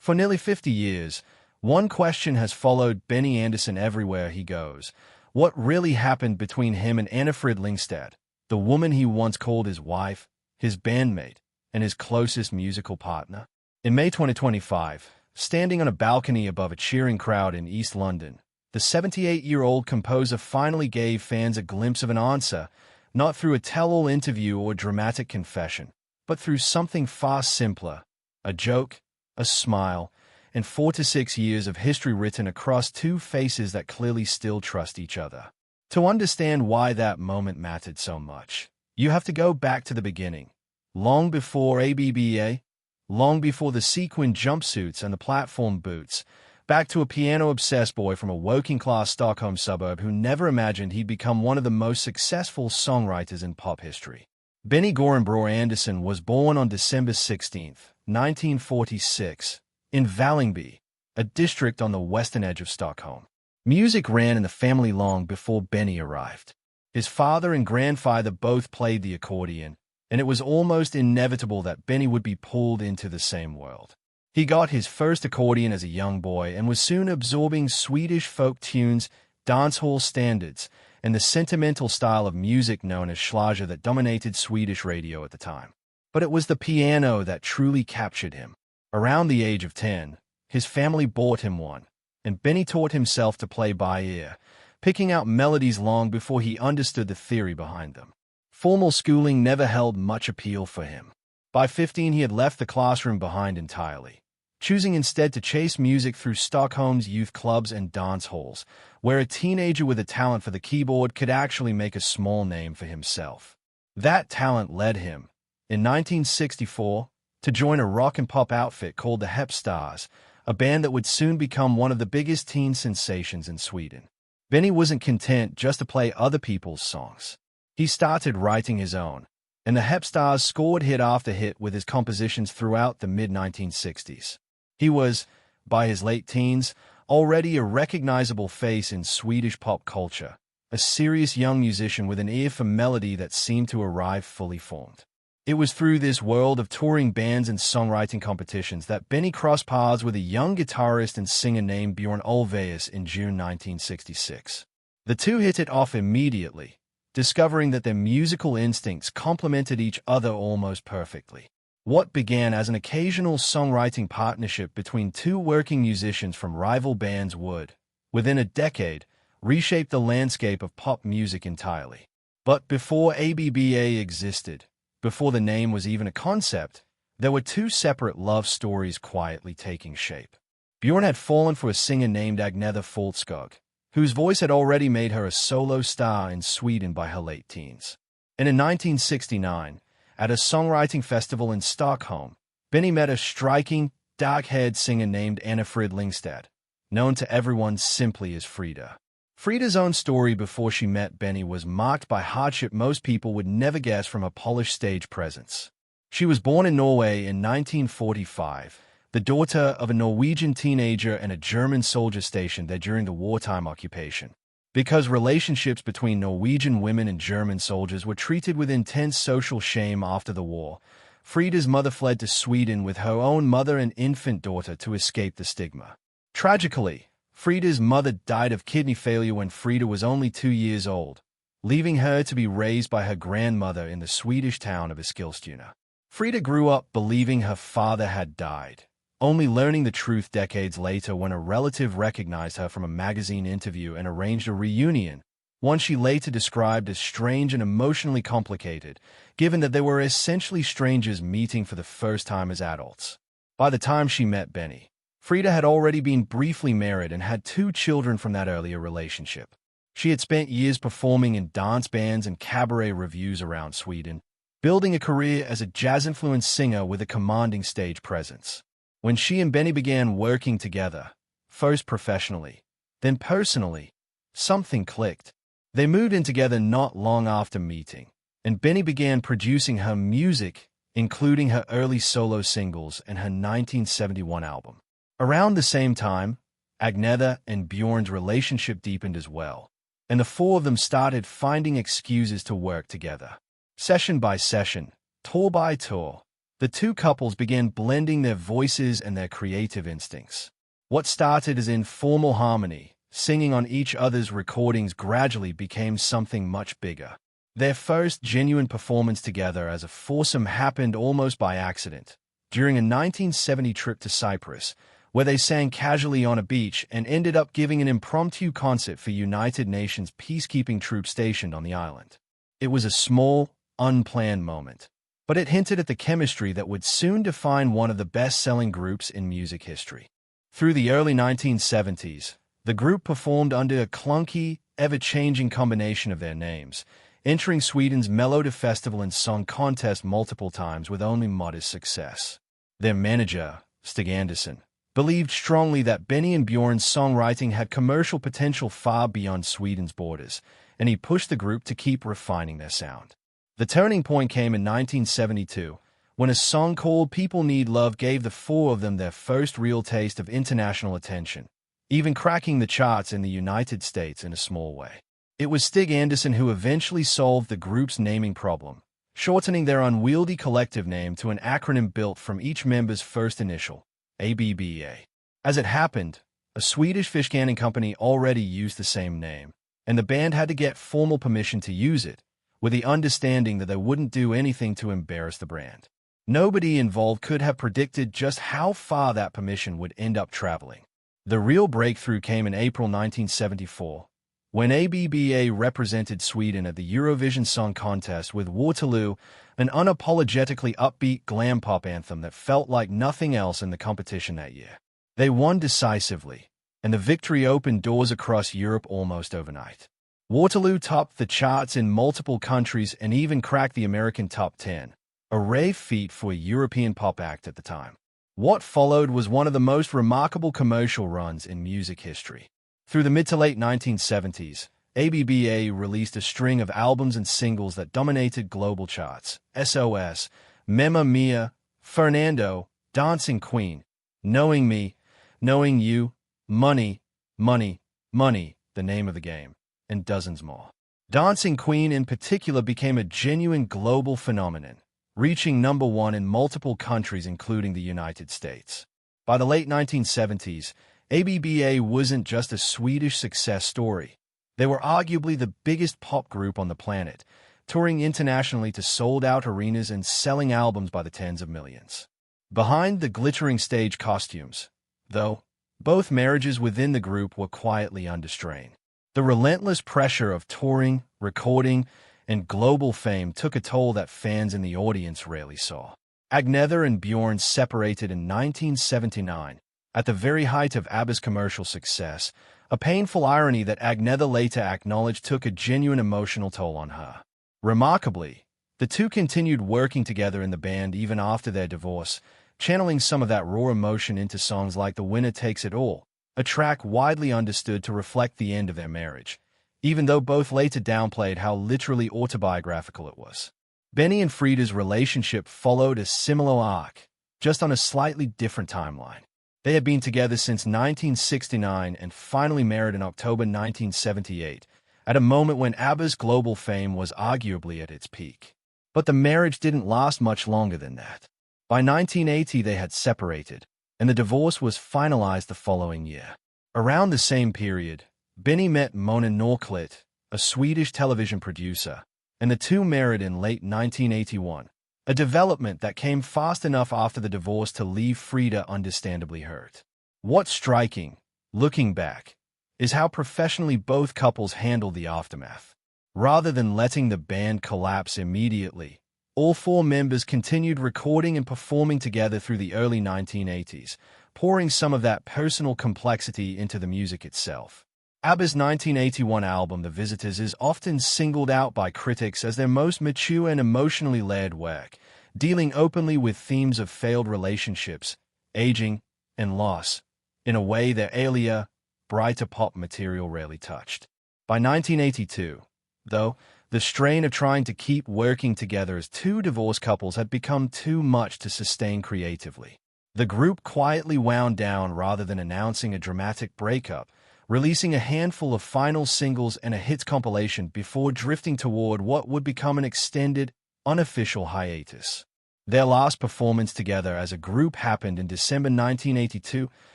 For nearly 50 years, one question has followed Benny Andersson everywhere he goes. What really happened between him and Annefrid Lyngstad, the woman he once called his wife, his bandmate, and his closest musical partner? In May 2025, standing on a balcony above a cheering crowd in East London, the 78-year-old composer finally gave fans a glimpse of an answer, not through a tell-all interview or dramatic confession, but through something far simpler: a joke, a smile, and 4 to 6 years of history written across two faces that clearly still trust each other. To understand why that moment mattered so much, you have to go back to the beginning. Long before ABBA, long before the sequin jumpsuits and the platform boots, back to a piano-obsessed boy from a working-class Stockholm suburb who never imagined he'd become one of the most successful songwriters in pop history. Benny Gorenbror Andersson was born on December 16, 1946, in Vällingby, a district on the western edge of Stockholm. Music ran in the family long before Benny arrived. His father and grandfather both played the accordion, and it was almost inevitable that Benny would be pulled into the same world. He got his first accordion as a young boy and was soon absorbing Swedish folk tunes, dancehall standards, and the sentimental style of music known as schlager that dominated Swedish radio at the time. But it was the piano that truly captured him. Around the age of 10, his family bought him one, and Benny taught himself to play by ear, picking out melodies long before he understood the theory behind them. Formal schooling never held much appeal for him. By 15, he had left the classroom behind entirely, choosing instead to chase music through Stockholm's youth clubs and dance halls, where a teenager with a talent for the keyboard could actually make a small name for himself. That talent led him, in 1964, to join a rock and pop outfit called the Hepstars, a band that would soon become one of the biggest teen sensations in Sweden. Benny wasn't content just to play other people's songs. He started writing his own, and the Hepstars scored hit after hit with his compositions throughout the mid-1960s. He was, by his late teens, already a recognizable face in Swedish pop culture, a serious young musician with an ear for melody that seemed to arrive fully formed. It was through this world of touring bands and songwriting competitions that Benny crossed paths with a young guitarist and singer named Björn Ulvaeus in June 1966. The two hit it off immediately, discovering that their musical instincts complemented each other almost perfectly. What began as an occasional songwriting partnership between two working musicians from rival bands would, within a decade, reshape the landscape of pop music entirely. But before ABBA existed, before the name was even a concept, there were two separate love stories quietly taking shape. Björn had fallen for a singer named Agnetha Falskog, whose voice had already made her a solo star in Sweden by her late teens. And in 1969, at a songwriting festival in Stockholm, Benny met a striking, dark-haired singer named Annefrid Lyngstad, known to everyone simply as Frida. Frida's own story before she met Benny was marked by hardship most people would never guess from a polished stage presence. She was born in Norway in 1945, the daughter of a Norwegian teenager and a German soldier stationed there during the wartime occupation. Because relationships between Norwegian women and German soldiers were treated with intense social shame after the war, Frida's mother fled to Sweden with her own mother and infant daughter to escape the stigma. Tragically, Frida's mother died of kidney failure when Frida was only 2 years old, leaving her to be raised by her grandmother in the Swedish town of Eskilstuna. Frida grew up believing her father had died, only learning the truth decades later when a relative recognized her from a magazine interview and arranged a reunion, one she later described as strange and emotionally complicated, given that they were essentially strangers meeting for the first time as adults. By the time she met Benny, Frida had already been briefly married and had 2 children from that earlier relationship. She had spent years performing in dance bands and cabaret revues around Sweden, building a career as a jazz-influenced singer with a commanding stage presence. When she and Benny began working together, first professionally, then personally, something clicked. They moved in together not long after meeting, and Benny began producing her music, including her early solo singles and her 1971 album. Around the same time, Agnetha and Björn's relationship deepened as well, and the 4 of them started finding excuses to work together. Session by session, tour by tour, The two couples began blending their voices and their creative instincts. What started as informal harmony, singing on each other's recordings, gradually became something much bigger. Their first genuine performance together as a foursome happened almost by accident, during a 1970 trip to Cyprus, where they sang casually on a beach and ended up giving an impromptu concert for United Nations peacekeeping troops stationed on the island. It was a small, unplanned moment, but it hinted at the chemistry that would soon define one of the best-selling groups in music history. Through the early 1970s, the group performed under a clunky, ever-changing combination of their names, entering Sweden's Melodifestival and Song Contest multiple times with only modest success. Their manager, Stig Andersson, believed strongly that Benny and Bjorn's songwriting had commercial potential far beyond Sweden's borders, and he pushed the group to keep refining their sound. The turning point came in 1972, when a song called People Need Love gave the four of them their first real taste of international attention, even cracking the charts in the United States in a small way. It was Stig Andersson who eventually solved the group's naming problem, shortening their unwieldy collective name to an acronym built from each member's first initial, ABBA. As it happened, a Swedish fish canning company already used the same name, and the band had to get formal permission to use it, with the understanding that they wouldn't do anything to embarrass the brand. Nobody involved could have predicted just how far that permission would end up traveling. The real breakthrough came in April 1974, when ABBA represented Sweden at the Eurovision Song Contest with Waterloo, an unapologetically upbeat glam pop anthem that felt like nothing else in the competition that year. They won decisively, and the victory opened doors across Europe almost overnight. Waterloo topped the charts in multiple countries and even cracked the American top 10, a rare feat for a European pop act at the time. What followed was one of the most remarkable commercial runs in music history. Through the mid to late 1970s, ABBA released a string of albums and singles that dominated global charts: SOS, Mamma Mia, Fernando, Dancing Queen, Knowing Me, Knowing You, Money, Money, Money, The Name of the Game, and dozens more. Dancing Queen in particular became a genuine global phenomenon, reaching number one in multiple countries including the United States. By the late 1970s, ABBA wasn't just a Swedish success story. They were arguably the biggest pop group on the planet, touring internationally to sold-out arenas and selling albums by the tens of millions. Behind the glittering stage costumes, though, both marriages within the group were quietly under strain. The relentless pressure of touring, recording, and global fame took a toll that fans in the audience rarely saw. Agnetha and Bjorn separated in 1979, at the very height of ABBA's commercial success, a painful irony that Agnetha later acknowledged took a genuine emotional toll on her. Remarkably, the two continued working together in the band even after their divorce, channeling some of that raw emotion into songs like The Winner Takes It All, a track widely understood to reflect the end of their marriage, even though both later downplayed how literally autobiographical it was. Benny and Frida's relationship followed a similar arc, just on a slightly different timeline. They had been together since 1969 and finally married in October 1978, at a moment when ABBA's global fame was arguably at its peak. But the marriage didn't last much longer than that. By 1980, they had separated, and the divorce was finalized the following year. Around the same period, Benny met Mona Norklit, a Swedish television producer, and the two married in late 1981. A development that came fast enough after the divorce to leave Frida understandably hurt. What's striking, looking back, is how professionally both couples handled the aftermath. Rather than letting the band collapse immediately, all four members continued recording and performing together through the early 1980s, pouring some of that personal complexity into the music itself. ABBA's 1981 album The Visitors is often singled out by critics as their most mature and emotionally layered work, dealing openly with themes of failed relationships, aging, and loss, in a way their earlier, brighter pop material rarely touched. By 1982, though, the strain of trying to keep working together as two divorced couples had become too much to sustain creatively. The group quietly wound down rather than announcing a dramatic breakup, releasing a handful of final singles and a hits compilation before drifting toward what would become an extended, unofficial hiatus. Their last performance together as a group happened in December 1982,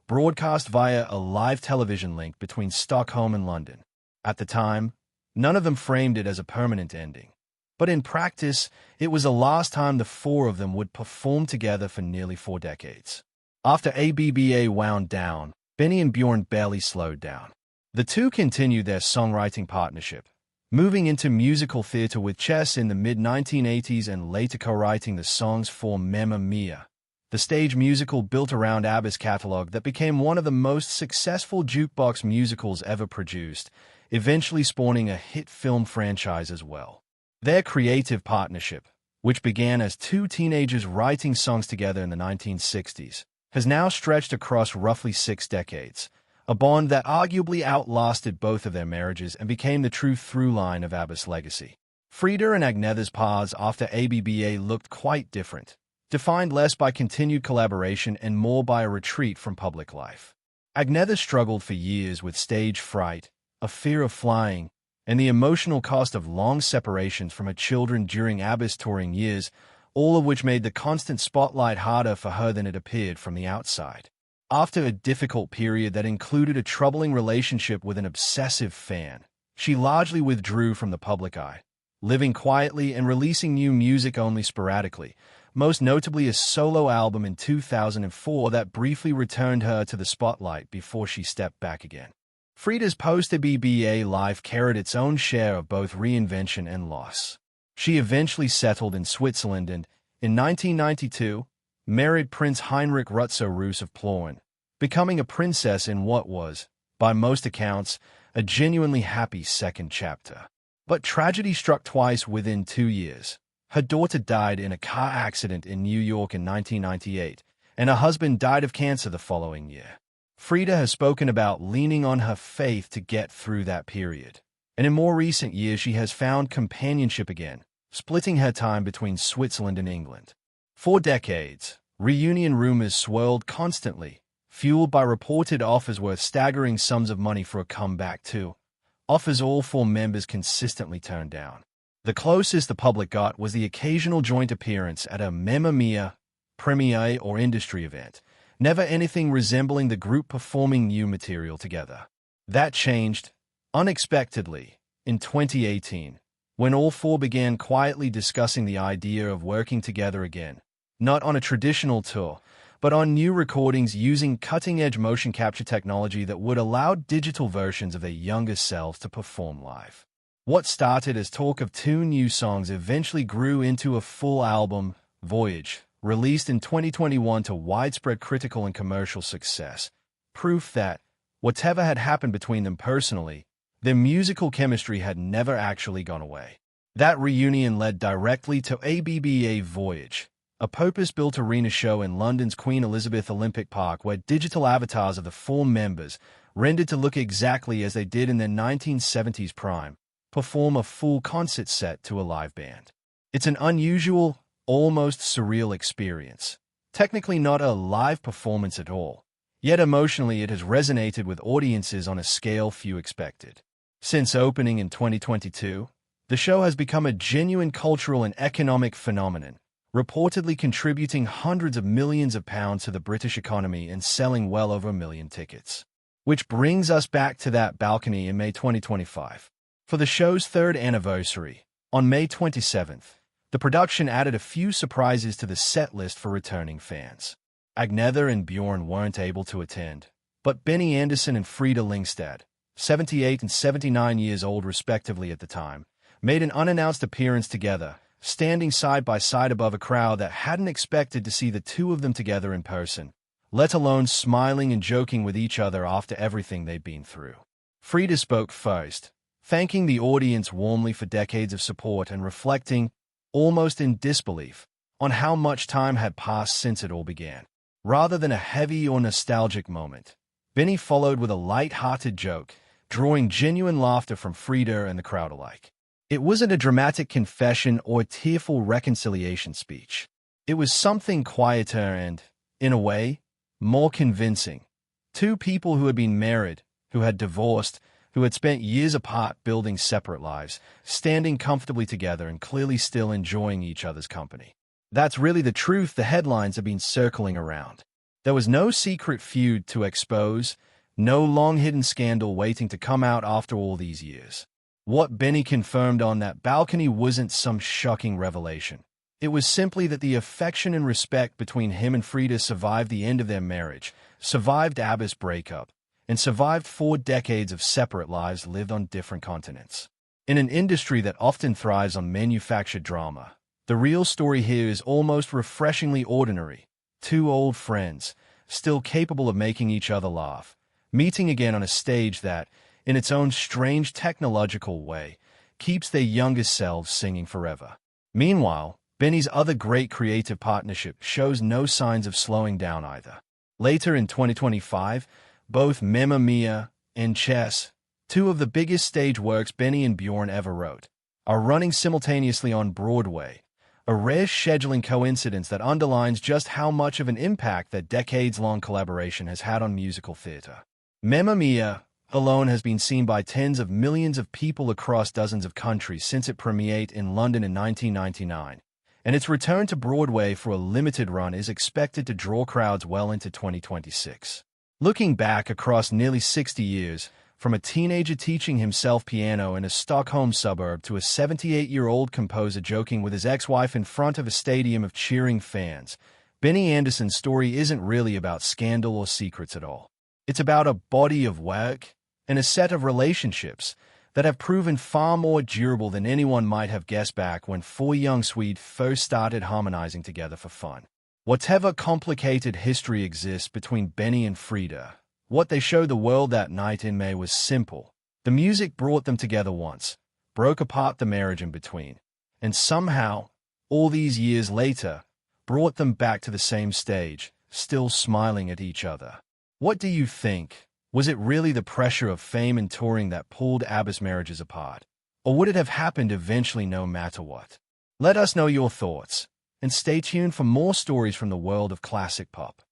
broadcast via a live television link between Stockholm and London. At the time, none of them framed it as a permanent ending. But in practice, it was the last time the four of them would perform together for nearly 4 decades. After ABBA wound down, Benny and Bjorn barely slowed down. The two continued their songwriting partnership, moving into musical theater with Chess in the mid-1980s and later co-writing the songs for Mamma Mia, the stage musical built around ABBA's catalog that became one of the most successful jukebox musicals ever produced, eventually spawning a hit film franchise as well. Their creative partnership, which began as two teenagers writing songs together in the 1960s, has now stretched across roughly 6 decades, a bond that arguably outlasted both of their marriages and became the true through line of ABBA's legacy. Frida and Agnetha's paths after ABBA looked quite different, defined less by continued collaboration and more by a retreat from public life. Agnetha struggled for years with stage fright, a fear of flying, and the emotional cost of long separations from her children during ABBA's touring years, all of which made the constant spotlight harder for her than it appeared from the outside. After a difficult period that included a troubling relationship with an obsessive fan, she largely withdrew from the public eye, living quietly and releasing new music only sporadically, most notably a solo album in 2004 that briefly returned her to the spotlight before she stepped back again. Frida's post-ABBA life carried its own share of both reinvention and loss. She eventually settled in Switzerland and, in 1992, married Prince Heinrich Rutzow-Roos of Plauen, becoming a princess in what was, by most accounts, a genuinely happy second chapter. But tragedy struck twice within 2 years. Her daughter died in a car accident in New York in 1998, and her husband died of cancer the following year. Frida has spoken about leaning on her faith to get through that period, and in more recent years she has found companionship again, splitting her time between Switzerland and England. For decades, reunion rumors swirled constantly, fueled by reported offers worth staggering sums of money for a comeback too, offers all 4 members consistently turned down. The closest the public got was the occasional joint appearance at a Mamma Mia, premiere or industry event, never anything resembling the group performing new material together. That changed, unexpectedly, in 2018, when all 4 began quietly discussing the idea of working together again, not on a traditional tour, but on new recordings using cutting-edge motion capture technology that would allow digital versions of their younger selves to perform live. What started as talk of 2 new songs eventually grew into a full album, Voyage, released in 2021 to widespread critical and commercial success, proof that, whatever had happened between them personally, their musical chemistry had never actually gone away. That reunion led directly to ABBA Voyage, a purpose-built arena show in London's Queen Elizabeth Olympic Park where digital avatars of the 4 members, rendered to look exactly as they did in their 1970s prime, perform a full concert set to a live band. It's an unusual, almost surreal experience. Technically not a live performance at all, yet emotionally it has resonated with audiences on a scale few expected. Since opening in 2022, the show has become a genuine cultural and economic phenomenon, reportedly contributing hundreds of millions of pounds to the British economy and selling well over 1 million tickets. Which brings us back to that balcony in May 2025. For the show's 3rd anniversary, on May 27th, the production added a few surprises to the set list for returning fans. Agnetha and Bjorn weren't able to attend, but Benny Andersson and Frida Lyngstad, 78 and 79 years old respectively at the time, made an unannounced appearance together, standing side by side above a crowd that hadn't expected to see the 2 of them together in person, let alone smiling and joking with each other after everything they'd been through. Frida spoke first, thanking the audience warmly for decades of support and reflecting, almost in disbelief, on how much time had passed since it all began. Rather than a heavy or nostalgic moment, Benny followed with a light-hearted joke, drawing genuine laughter from Frida and the crowd alike. It wasn't a dramatic confession or tearful reconciliation speech. It was something quieter and, in a way, more convincing. 2 people who had been married, who had divorced, who had spent years apart building separate lives, standing comfortably together and clearly still enjoying each other's company. That's really the truth the headlines have been circling around. There was no secret feud to expose, no long-hidden scandal waiting to come out after all these years. What Benny confirmed on that balcony wasn't some shocking revelation. It was simply that the affection and respect between him and Frida survived the end of their marriage, survived ABBA's breakup, and survived 4 decades of separate lives lived on different continents. In an industry that often thrives on manufactured drama, the real story here is almost refreshingly ordinary. 2 old friends, still capable of making each other laugh, meeting again on a stage that, in its own strange technological way, keeps their youngest selves singing forever. Meanwhile, Benny's other great creative partnership shows no signs of slowing down either. Later in 2025, both Mamma Mia and Chess, 2 of the biggest stage works Benny and Bjorn ever wrote, are running simultaneously on Broadway, a rare scheduling coincidence that underlines just how much of an impact that decades-long collaboration has had on musical theater. Mamma Mia alone has been seen by tens of millions of people across dozens of countries since it premiered in London in 1999, and its return to Broadway for a limited run is expected to draw crowds well into 2026. Looking back across nearly 60 years, from a teenager teaching himself piano in a Stockholm suburb to a 78-year-old composer joking with his ex-wife in front of a stadium of cheering fans, Benny Andersson's story isn't really about scandal or secrets at all. It's about a body of work and a set of relationships that have proven far more durable than anyone might have guessed back when 4 young Swedes first started harmonizing together for fun. Whatever complicated history exists between Benny and Frida, what they showed the world that night in May was simple. The music brought them together once, broke apart the marriage in between, and somehow, all these years later, brought them back to the same stage, still smiling at each other. What do you think? Was it really the pressure of fame and touring that pulled ABBA's marriages apart? Or would it have happened eventually no matter what? Let us know your thoughts, and stay tuned for more stories from the world of classic pop.